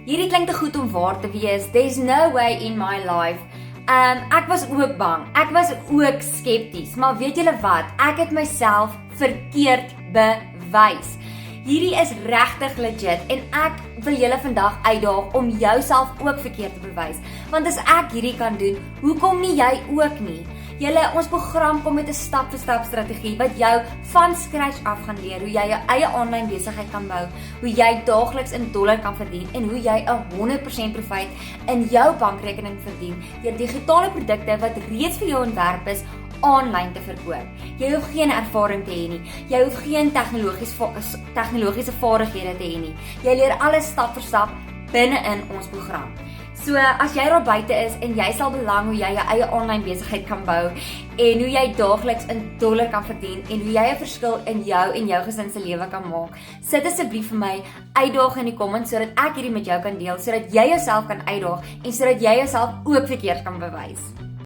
hierdie klink te goed om waar te wees. There's no way in my life. Ek was ook bang. Ek was ook skepties. Maar weet julle wat? Ek het myself verkeerd bewys. Hierdie is regtig legit en ek wil julle vandag uitdaag om jouself ook verkeerd te bewys. Want as ek hierdie kan doen, hoekom nie jy ook nie? Ons program kom met 'n stap-vir-stap strategie wat jou van scratch af gaan leer hoe jy jou eie aanlyn besigheid kan bou, hoe jy daagliks in dollar kan verdien en hoe jy 'n 100% profijt in jou bankrekening verdien deur digitale produkte wat reeds vir jou ontwerp is aanlyn te verkoop. Jy hoef geen ervaring te hê nie. Jy hoef geen tegnologiese vaardighede te hê nie. Jy leer alles stap vir stap binne in ons program. So as jy daar buite is en jy sal belang hoe jy jou eie aanlyn besigheid kan bou en hoe jy daagliks in dollar kan verdien en hoe jy 'n verskil in jou en jou gesin se lewe kan maak, sit asseblief vir my uitdaag in die comments sodat ek hierdie met jou kan deel, sodat jy jouself kan uitdaag en sodat jy jouself ook verkeerd kan bewys.